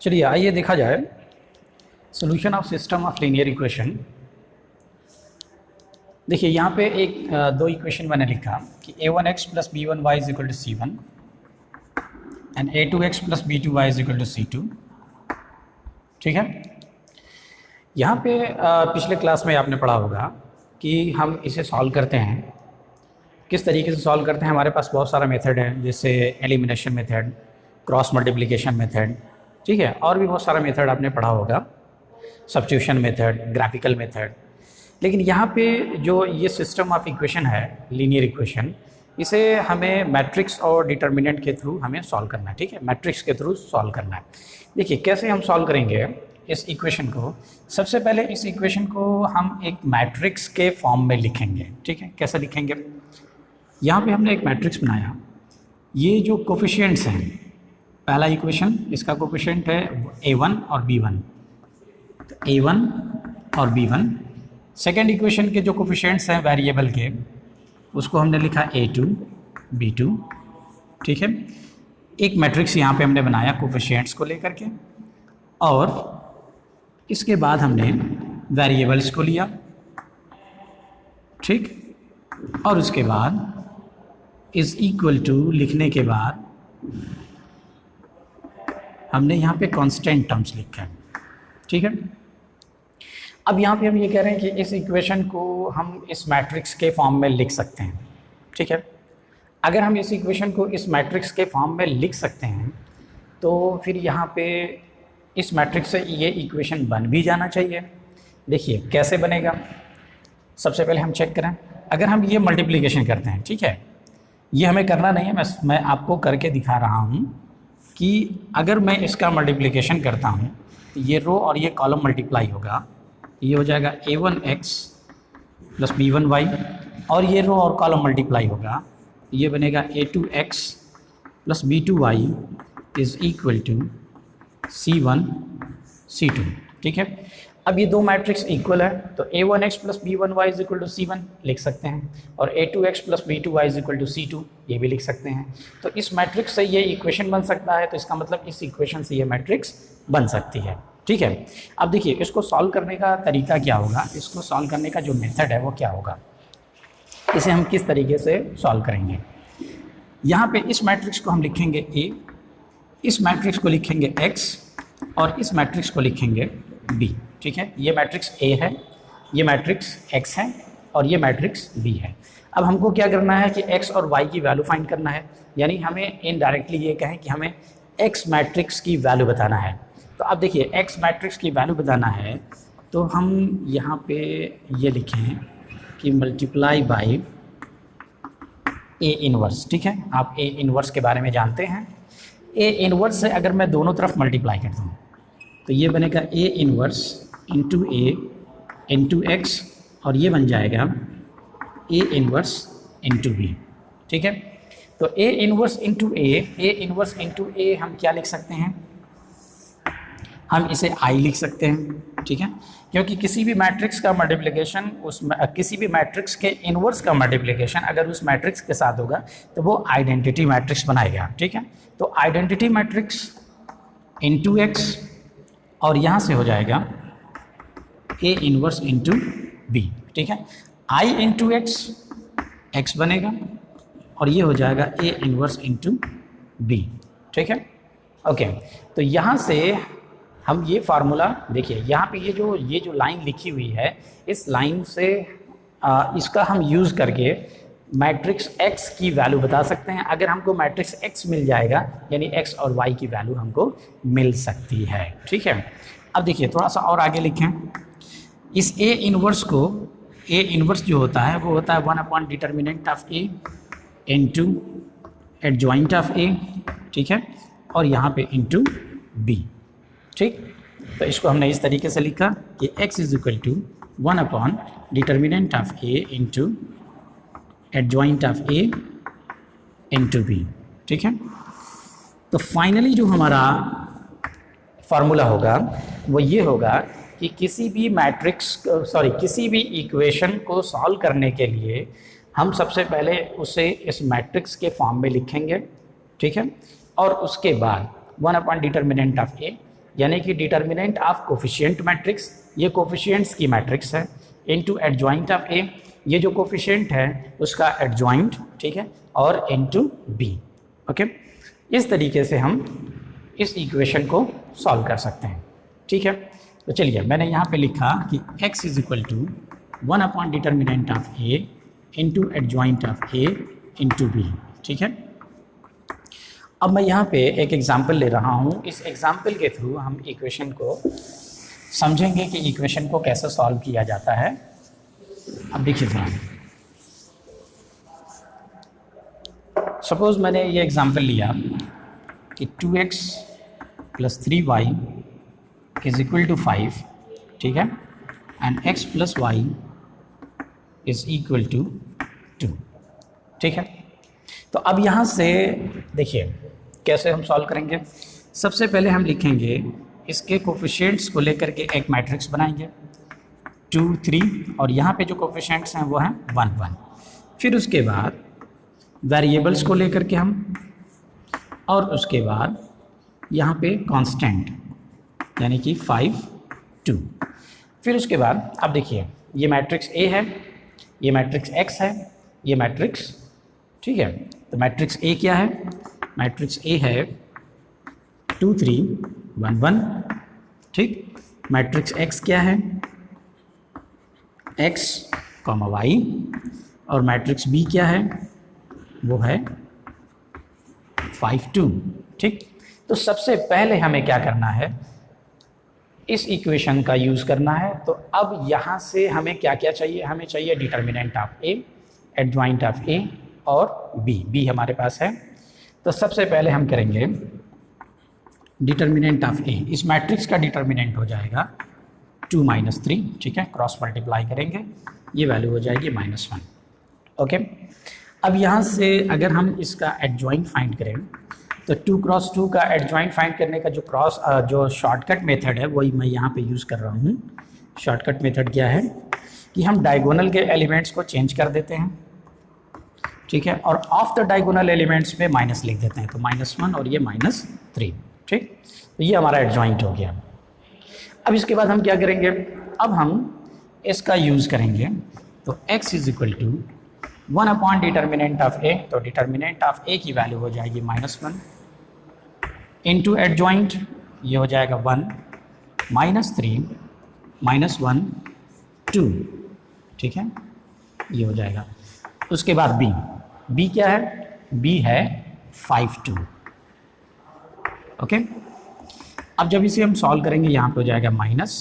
चलिए आइए देखा जाए solution of system of linear equation. देखिए यहाँ पे दो इक्वेशन मैंने लिखा कि a1x plus b1y is equal to c1 and a2x plus b2y is equal to c2। ठीक है, यहाँ पे पिछले क्लास में आपने पढ़ा होगा कि हम इसे सॉल्व करते हैं, किस तरीके से सॉल्व करते हैं। हमारे पास बहुत सारा मेथड है, जैसे elimination method, cross multiplication method, ठीक है, और भी बहुत सारा मेथड आपने पढ़ा होगा, सब्स्टिट्यूशन मेथड, ग्राफिकल मेथड। लेकिन यहाँ पे जो ये सिस्टम ऑफ इक्वेशन है, लीनियर इक्वेशन, इसे हमें मैट्रिक्स और डिटर्मिनेंट के थ्रू हमें सॉल्व करना है। ठीक है, मैट्रिक्स के थ्रू सॉल्व करना है। देखिए कैसे हम सॉल्व करेंगे इस इक्वेशन को। सबसे पहले इस इक्वेशन को हम एक मैट्रिक्स के फॉर्म में लिखेंगे। ठीक है, कैसे लिखेंगे? यहाँ पे हमने एक मैट्रिक्स बनाया, ये जो कोफिशिएंट्स हैं, पहला इक्वेशन इसका कोफिशिएंट है a1 और b1, तो a1 और b1। सेकेंड इक्वेशन के जो कोफिशिएंट्स हैं वेरिएबल के, उसको हमने लिखा a2 b2। ठीक है, एक मैट्रिक्स यहाँ पे हमने बनाया कोफिशिएंट्स को लेकर के, और इसके बाद हमने वेरिएबल्स को लिया। ठीक, और उसके बाद इज इक्वल टू लिखने के बाद हमने यहाँ पे कांस्टेंट टर्म्स लिखा है। ठीक है, अब यहाँ पे हम ये कह रहे हैं कि इस इक्वेशन को हम इस मैट्रिक्स के फॉर्म में लिख सकते हैं। ठीक है, अगर हम इस इक्वेशन को इस मैट्रिक्स के फॉर्म में लिख सकते हैं तो फिर यहाँ पे इस मैट्रिक्स से ये इक्वेशन बन भी जाना चाहिए। देखिए कैसे बनेगा, सबसे पहले हम चेक करें। अगर हम ये मल्टीप्लिकेशन करते हैं, ठीक है, ये हमें करना नहीं है, मैं आपको करके दिखा रहा हूँ कि अगर मैं इसका मल्टीप्लिकेशन करता हूँ तो ये रो और ये कॉलम मल्टीप्लाई होगा, ये हो जाएगा a1x प्लस b1y, और ये रो और कॉलम मल्टीप्लाई होगा, ये बनेगा a2x plus b2y is equal to c1 c2। ठीक है, अब ये दो मैट्रिक्स इक्वल है तो a1x plus b1y is equal to c1 लिख सकते हैं, और a2x plus b2y is equal to c2 ये भी लिख सकते हैं। तो इस मैट्रिक्स से ये इक्वेशन बन सकता है, तो इसका मतलब इस इक्वेशन से ये मैट्रिक्स बन सकती है। ठीक है, अब देखिए इसको सॉल्व करने का तरीका क्या होगा, इसको सॉल्व करने का जो मेथड है वो क्या होगा, इसे हम किस तरीके से सॉल्व करेंगे। यहाँ पे इस मैट्रिक्स को हम लिखेंगे a, इस मैट्रिक्स को लिखेंगे x, और इस मैट्रिक्स को लिखेंगे b। ठीक है, ये मैट्रिक्स a है, ये मैट्रिक्स x है, और ये मैट्रिक्स b है। अब हमको क्या करना है कि x और y की वैल्यू फाइंड करना है, यानी हमें इनडायरेक्टली ये कहें कि हमें x मैट्रिक्स की वैल्यू बताना है। तो अब देखिए x मैट्रिक्स की वैल्यू बताना है तो हम यहाँ पे ये लिखें कि मल्टीप्लाई बाय a इनवर्स। ठीक है, आप a इनवर्स के बारे में जानते हैं। a इनवर्स से अगर मैं दोनों तरफ मल्टीप्लाई करता हूँ तो ये बनेगा a inverse into a into x, और ये बन जाएगा a इनवर्स इंटू b। ठीक है, तो a inverse into a inverse into a हम क्या लिख सकते हैं, हम इसे I लिख सकते हैं। ठीक है, क्योंकि किसी भी मैट्रिक्स का मल्टीप्लिकेशन किसी भी मैट्रिक्स के इनवर्स का मल्टीप्लिकेशन अगर उस मैट्रिक्स के साथ होगा तो वो आइडेंटिटी मैट्रिक्स बनाएगा। ठीक है, तो आइडेंटिटी मैट्रिक्स इंटू x, और यहाँ से हो जाएगा a इनवर्स इंटू b। ठीक है, I इंटू x बनेगा, और ये हो जाएगा a इनवर्स इंटू b। ठीक है, ओके, तो यहाँ से हम ये फार्मूला देखिए, यहाँ पे ये जो लाइन लिखी हुई है, इस लाइन से इसका हम यूज़ करके मैट्रिक्स x की वैल्यू बता सकते हैं। अगर हमको मैट्रिक्स x मिल जाएगा यानी x और y की वैल्यू हमको मिल सकती है। ठीक है, अब देखिए थोड़ा सा और आगे लिखें। इस a इनवर्स को, a इनवर्स जो होता है वो होता है 1 upon determinant of a into adjoint of a। ठीक है, और यहाँ पे इंटू b। ठीक, तो इसको हमने इस तरीके से लिखा कि x is equal to 1 upon determinant of a into adjoint of a into b। ठीक है, तो फाइनली जो हमारा फार्मूला होगा वो ये होगा कि किसी भी इक्वेशन को सॉल्व करने के लिए हम सबसे पहले उसे इस मैट्रिक्स के फॉर्म में लिखेंगे। ठीक है, और उसके बाद 1 अपॉन डिटर्मिनेंट ऑफ a, यानी कि डिटर्मिनेंट ऑफ कोफिशिएंट मैट्रिक्स, ये कोफिशिएंट्स की मैट्रिक्स है, इनटू एडजॉइंट ऑफ ए, ये जो कोफिशिएंट है उसका एडजॉइंट, ठीक है, और इनटू बी। ओके, इस तरीके से हम इस इक्वेशन को सॉल्व कर सकते हैं, ठीक है। तो चलिए मैंने यहाँ पे लिखा कि x is equal to 1 upon determinant of a into adjoint of a into b, ठीक है। अब मैं यहाँ पे एक एग्जाम्पल ले रहा हूँ, इस एग्जाम्पल के थ्रू हम इक्वेशन को समझेंगे कि इक्वेशन को कैसे सॉल्व किया जाता है। अब देखिए ध्यान, सपोज मैंने ये एग्जाम्पल लिया कि 2x plus 3y is equal to 5, ठीक है, and x plus y is equal to 2, ठीक है। तो अब यहाँ से देखिए कैसे हम सॉल्व करेंगे। सबसे पहले हम लिखेंगे इसके कोफिशिएंट्स को लेकर के एक मैट्रिक्स बनाएंगे 2 3, और यहाँ पे जो कोफिशिएंट्स हैं वो हैं 1 1। फिर उसके बाद वेरिएबल्स को लेकर के हम, और उसके बाद यहाँ पे कांस्टेंट यानी कि 5 2। फिर उसके बाद अब देखिए ये मैट्रिक्स A है, ये मैट्रिक्स X है, ये मैट्रिक्स, ठीक है। तो मैट्रिक्स A क्या है? मैट्रिक्स A है 2 3 1 1, ठीक। मैट्रिक्स X क्या है? X, Y, और मैट्रिक्स B क्या है? वो है 5 2, ठीक। तो सबसे पहले हमें क्या करना है, इस इक्वेशन का यूज़ करना है। तो अब यहाँ से हमें क्या क्या चाहिए? हमें चाहिए determinant of A, adjoint of A और B हमारे पास है। तो सबसे पहले हम करेंगे डिटर्मिनेंट ऑफ A। इस मैट्रिक्स का डिटर्मिनेंट हो जाएगा 2 3, ठीक है, क्रॉस मल्टीप्लाई करेंगे, ये वैल्यू हो जाएगी -1। ओके, अब यहाँ से अगर हम इसका एडजॉइंट फाइंड करें तो 2 क्रॉस 2 का एडजॉइंट फाइंड करने का जो शॉर्टकट मेथड है वही मैं यहाँ पे यूज़ कर रहा हूँ। शॉर्टकट मेथड क्या है कि हम डायगोनल के एलिमेंट्स को चेंज कर देते हैं, ठीक है, और ऑफ द डायगोनल एलिमेंट्स पे माइनस लिख देते हैं, तो -1 और ये -3, ठीक। तो ये हमारा एडजॉइंट हो गया। अब इसके बाद हम क्या करेंगे, अब हम इसका यूज़ करेंगे। तो x is equal to 1 upon determinant of A, तो डिटर्मिनेंट ऑफ A की वैल्यू हो जाएगी -1 इंटू एडजॉइंट, ये हो जाएगा 1 -3 -1 2, ठीक है, ये हो जाएगा। उसके बाद B क्या है? B है 5 2। ओके, अब जब इसे हम सॉल्व करेंगे यहाँ पे हो जाएगा माइनस,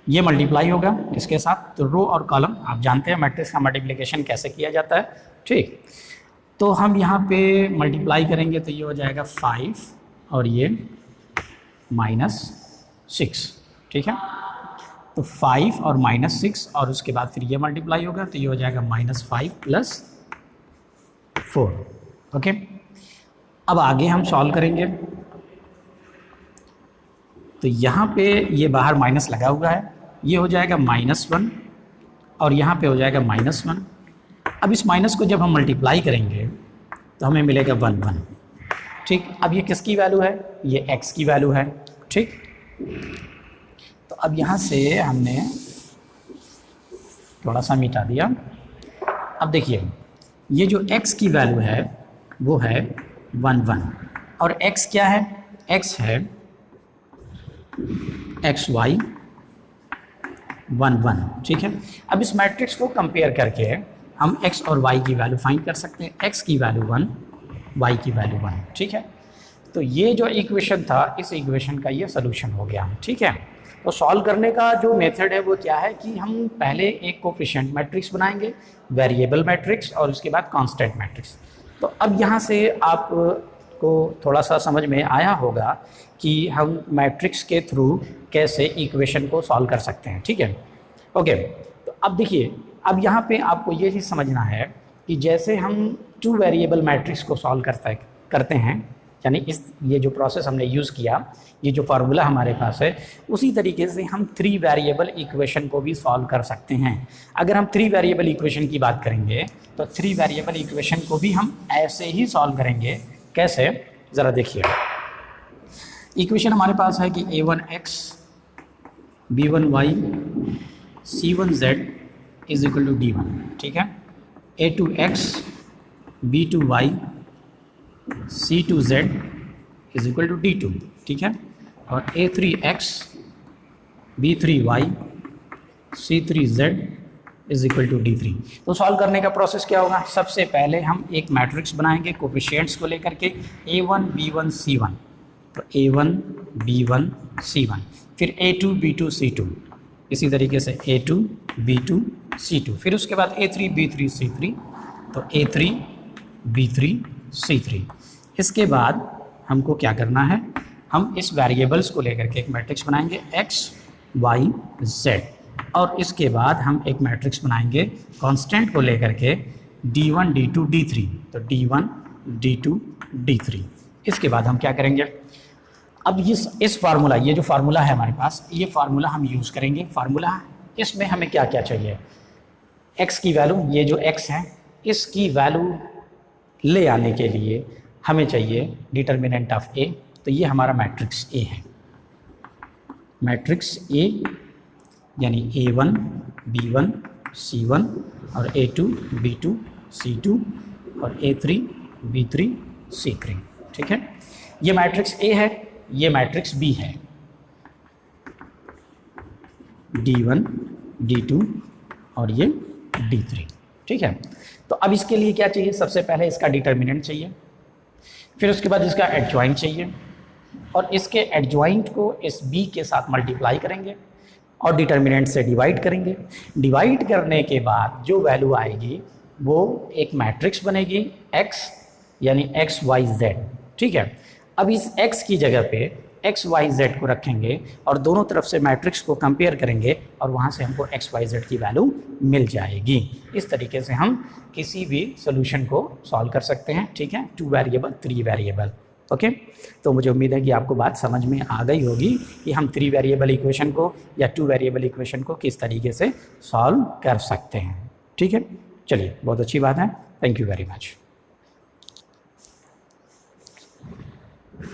ये मल्टीप्लाई होगा इसके साथ, तो रो और कॉलम आप जानते हैं मैट्रिक्स का मल्टीप्लिकेशन कैसे किया जाता है, ठीक। तो हम यहाँ पे मल्टीप्लाई करेंगे तो ये हो जाएगा 5 और ये -6, ठीक है। तो 5 और -6 और उसके बाद फिर ये मल्टीप्लाई होगा तो ये हो जाएगा -5 + 4। ओके, अब आगे हम सॉल्व करेंगे तो यहाँ पे ये बाहर माइनस लगा हुआ है, ये हो जाएगा -1 और यहाँ पे हो जाएगा -1। अब इस माइनस को जब हम मल्टीप्लाई करेंगे तो हमें मिलेगा 1 1, ठीक। अब ये किसकी वैल्यू है? ये x की वैल्यू है, ठीक। तो अब यहाँ से हमने थोड़ा सा मिटा दिया। अब देखिए ये जो x की वैल्यू है वो है 1 1 और x क्या है? x है xy 1 1, ठीक है। अब इस मैट्रिक्स को कंपेयर करके हम x और y की वैल्यू फाइंड कर सकते हैं। x की वैल्यू 1, y की वैल्यू 1, ठीक है। तो ये जो इक्वेशन था, इस इक्वेशन का ये सोल्यूशन हो गया, ठीक है। तो सॉल्व करने का जो मेथड है वो क्या है कि हम पहले एक कोफिशिएंट मैट्रिक्स बनाएंगे, वेरिएबल मैट्रिक्स, और उसके बाद कांस्टेंट मैट्रिक्स। तो अब यहाँ से आपको थोड़ा सा समझ में आया होगा कि हम मैट्रिक्स के थ्रू कैसे इक्वेशन को सॉल्व कर सकते हैं, ठीक है। ओके, तो अब देखिए, अब यहाँ पे आपको ये चीज़ समझना है कि जैसे हम 2 वेरिएबल मैट्रिक्स को सॉल्व करते हैं, यानी ये जो प्रोसेस हमने यूज़ किया, ये जो फार्मूला हमारे पास है, उसी तरीके से हम 3 वेरिएबल इक्वेशन को भी सॉल्व कर सकते हैं। अगर हम 3 वेरिएबल इक्वेशन की बात करेंगे तो 3 वेरिएबल इक्वेशन को भी हम ऐसे ही सॉल्व करेंगे। कैसे? ज़रा देखिए, इक्वेशन हमारे पास है कि a1x b1y c1z is equal to d1, ठीक है। a2x b2y c2z is equal to d2, ठीक है। और a3x b3y c3z is equal to d3। तो सॉल्व करने का प्रोसेस क्या होगा? सबसे पहले हम एक मैट्रिक्स बनाएंगे कोफिशिएंट्स को लेकर के a1 b1 c1, तो a1 b1 c1, फिर a2 b2 c2, इसी तरीके से a2 b2 c2, फिर उसके बाद a3 b3 c3, तो a3 b3 c3। इसके बाद हमको क्या करना है? हम इस वेरिएबल्स को लेकर के एक मैट्रिक्स बनाएंगे x y z, और इसके बाद हम एक मैट्रिक्स बनाएंगे कांस्टेंट को लेकर के d1 d2 d3, तो d1 d2 d3। इसके बाद हम क्या करेंगे? अब इस फार्मूला, ये जो फार्मूला है हमारे पास, ये फार्मूला हम यूज़ करेंगे। फार्मूला इसमें हमें क्या क्या चाहिए? x की वैल्यू, ये जो x है इसकी वैल्यू ले आने के लिए हमें चाहिए डिटर्मिनेंट ऑफ a, तो ये हमारा मैट्रिक्स A है। मैट्रिक्स A यानी a1 b1 c1 और a2 b2 c2 और a3 b3 c3, ठीक है। ये मैट्रिक्स A है, ये मैट्रिक्स B है, d1 d2 और ये d3, ठीक है। तो अब इसके लिए क्या चाहिए? सबसे पहले इसका डिटर्मिनेंट चाहिए, फिर उसके बाद इसका एडजॉइंट चाहिए, और इसके एडजॉइंट को इस B के साथ मल्टीप्लाई करेंगे और डिटर्मिनेंट से डिवाइड करेंगे। डिवाइड करने के बाद जो वैल्यू आएगी वो एक मैट्रिक्स बनेगी x यानी x y z, ठीक है। अब इस x की जगह पे x y z को रखेंगे और दोनों तरफ से मैट्रिक्स को कंपेयर करेंगे और वहाँ से हमको x y z की वैल्यू मिल जाएगी। इस तरीके से हम किसी भी सोल्यूशन को सॉल्व कर सकते हैं, ठीक है। 2 वेरिएबल 3 वेरिएबल, ओके। तो मुझे उम्मीद है कि आपको बात समझ में आ गई होगी कि हम 3 वेरिएबल इक्वेशन को या 2 वेरिएबल इक्वेशन को किस तरीके से सॉल्व कर सकते हैं, ठीक है। चलिए, बहुत अच्छी बात है। Thank you very much.